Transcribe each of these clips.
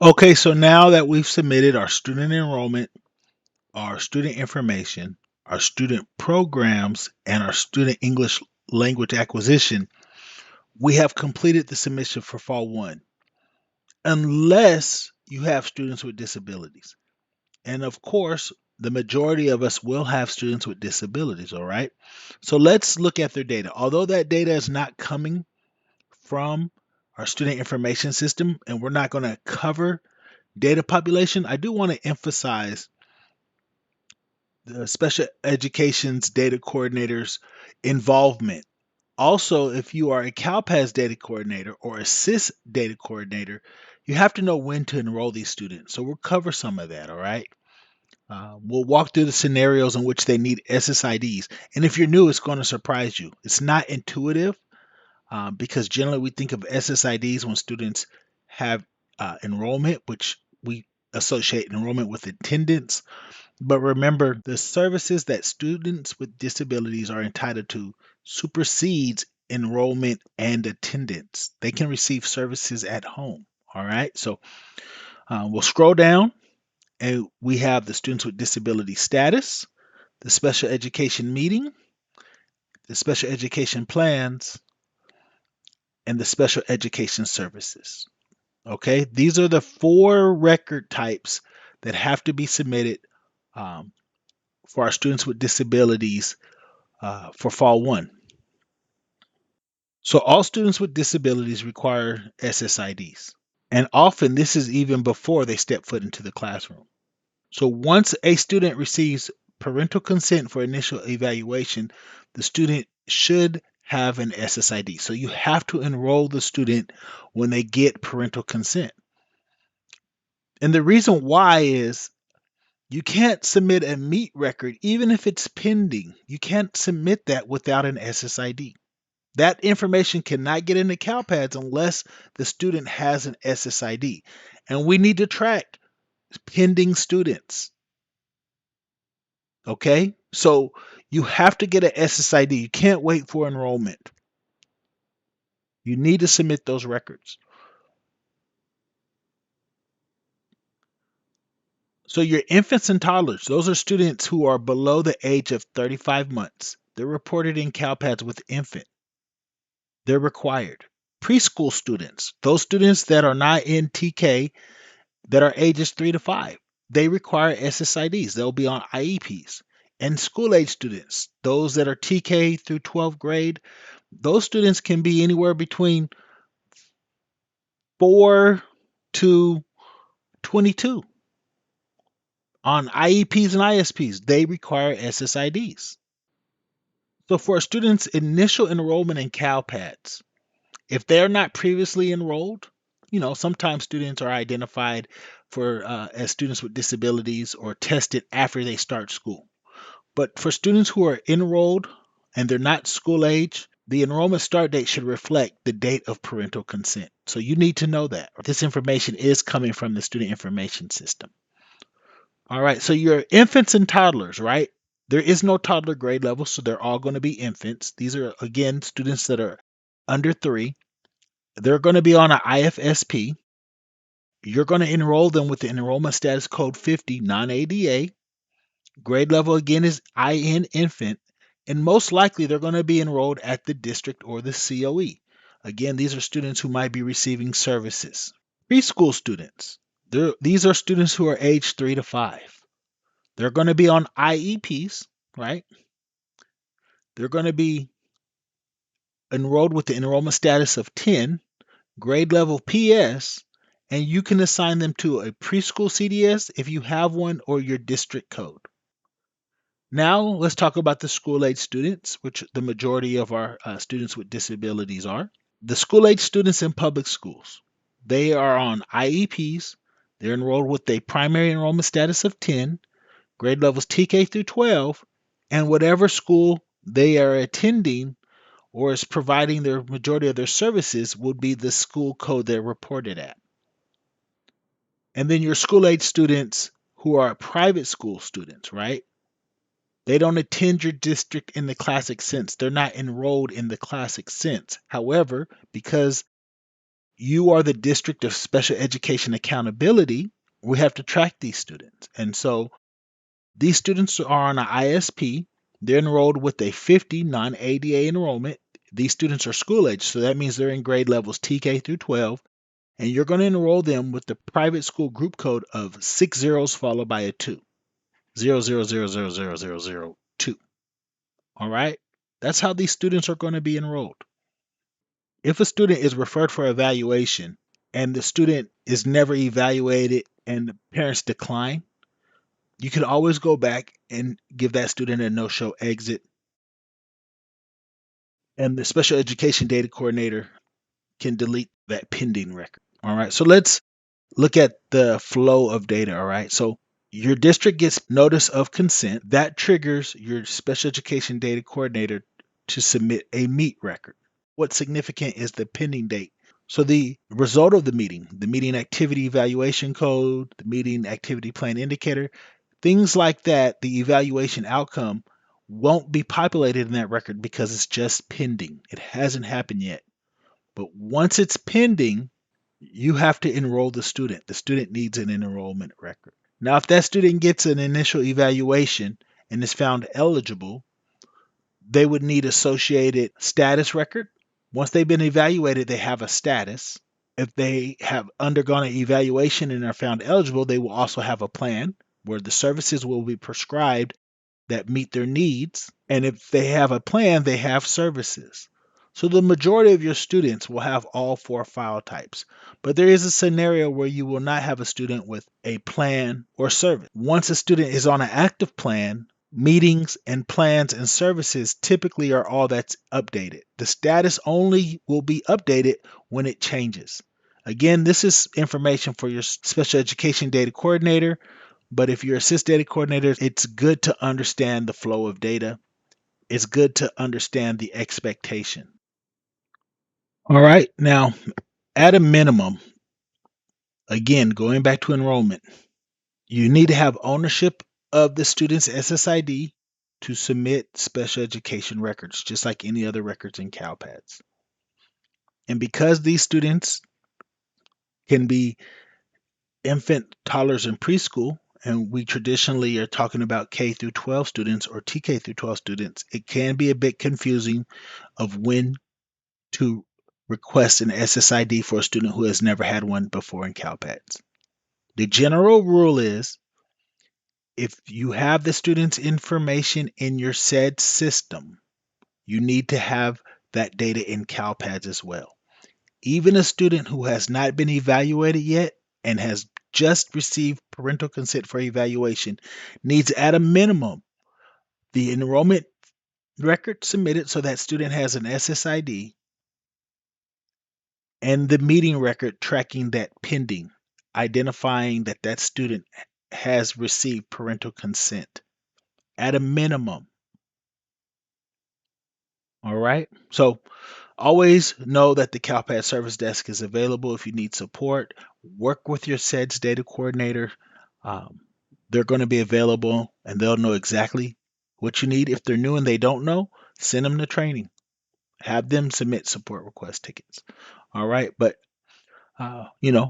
Okay, so now that we've submitted our student enrollment, our student information, our student programs, and our student English language acquisition, we have completed the submission for Fall 1, unless you have students with disabilities. And of course, the majority of us will have students with disabilities, all right? So let's look at their data. Although that data is not coming from our student information system, and we're not going to cover data population, I do want to emphasize the special education's data coordinator's involvement. Also, if you are a CalPADS data coordinator or a SIS data coordinator, you have to know when to enroll these students. So we'll cover some of that, all right? We'll walk through the scenarios in which they need SSIDs. And if you're new, it's going to surprise you. It's not intuitive because generally we think of SSIDs when students have enrollment, which we associate enrollment with attendance. But remember, the services that students with disabilities are entitled to supersedes enrollment and attendance. They can receive services at home. All right. So we'll scroll down and we have the students with disability status, the special education meeting, the special education plans, and the special education services. Okay. These are the four record types that have to be submitted um, for our students with disabilities for Fall 1. So all students with disabilities require SSIDs. And often this is even before they step foot into the classroom. So once a student receives parental consent for initial evaluation, the student should have an SSID. So you have to enroll the student when they get parental consent. And the reason why is you can't submit a meet record, even if it's pending. You can't submit that without an SSID. That information cannot get into CalPADS unless the student has an SSID. And we need to track pending students. Okay? So you have to get an SSID. You can't wait for enrollment. You need to submit those records. So your infants and toddlers, those are students who are below the age of 35 months. They're reported in CalPADS with infant. They're required. Preschool students, those students that are not in TK that are ages 3 to 5, they require SSIDs. They'll be on IEPs. And school age students, those that are TK through 12th grade, those students can be anywhere between 4 to 22 on IEPs and ISPs. They require SSIDs. So for students' initial enrollment in CalPADS, if they're not previously enrolled, sometimes students are identified for as students with disabilities or tested after they start school. But for students who are enrolled and they're not school age, the enrollment start date should reflect the date of parental consent. So you need to know that. This information is coming from the student information system. All right, so your infants and toddlers, right? There is no toddler grade level, so they're all going to be infants. These are, again, students that are under 3. They're going to be on an IFSP. You're going to enroll them with the enrollment status code 50, non-ADA. Grade level again is IN infant, and most likely they're going to be enrolled at the district or the COE. Again, these are students who might be receiving services. Preschool students, these are students who are age 3 to 5. They're going to be on IEPs, right? They're going to be enrolled with the enrollment status of 10, grade level PS, and you can assign them to a preschool CDS if you have one or your district code. Now, let's talk about the school age students, which the majority of our students with disabilities are. The school age students in public schools, they are on IEPs. They're enrolled with a primary enrollment status of 10, grade levels TK through 12, and whatever school they are attending or is providing their majority of their services would be the school code they're reported at. And then your school age students who are private school students, right? They don't attend your district in the classic sense. They're not enrolled in the classic sense. However, because you are the District of Special Education Accountability. We have to track these students. And so these students are on an ISP. They're enrolled with a 50 non-ADA enrollment. These students are school age, so that means they're in grade levels TK through 12. And you're going to enroll them with the private school group code of 6 zeros followed by a 2. 000000002. All right? That's how these students are going to be enrolled. If a student is referred for evaluation and the student is never evaluated and the parents decline, you can always go back and give that student a no-show exit, and the special education data coordinator can delete that pending record. All right, so let's look at the flow of data. All right, so your district gets notice of consent. That triggers your special education data coordinator to submit a meet record. What's significant is the pending date. So the result of the meeting activity evaluation code, the meeting activity plan indicator, things like that, the evaluation outcome won't be populated in that record because it's just pending. It hasn't happened yet. But once it's pending, you have to enroll the student. The student needs an enrollment record. Now, if that student gets an initial evaluation and is found eligible, they would need associated status record. Once they've been evaluated, they have a status. If they have undergone an evaluation and are found eligible, they will also have a plan where the services will be prescribed that meet their needs. And if they have a plan, they have services. So the majority of your students will have all 4 file types. But there is a scenario where you will not have a student with a plan or service. Once a student is on an active plan, meetings and plans and services typically are all that's updated. The status only will be updated when it changes. Again, this is information for your special education data coordinator, but if you're assist data coordinator, it's good to understand the flow of data. It's good to understand the expectation. All right, now at a minimum, again, going back to enrollment, you need to have ownership of the student's SSID to submit special education records, just like any other records in CalPADS. And because these students can be infant, toddlers, and preschool, and we traditionally are talking about K through 12 students or TK through 12 students, it can be a bit confusing of when to request an SSID for a student who has never had one before in CalPADS. The general rule is if you have the student's information in your SED system, you need to have that data in CalPADS as well. Even a student who has not been evaluated yet and has just received parental consent for evaluation needs at a minimum the enrollment record submitted so that student has an SSID and the meeting record tracking that pending, identifying that that student has received parental consent at a minimum. All right. So always know that the CalPAD service desk is available if you need support. Work with your SEDS data coordinator. Um, they're going to be available and they'll know exactly what you need. If they're new and they don't know, send them to training. Have them submit support request tickets. All right. But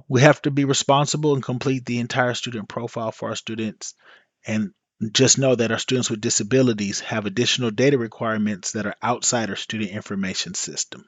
we have to be responsible and complete the entire student profile for our students. And just know that our students with disabilities have additional data requirements that are outside our student information system.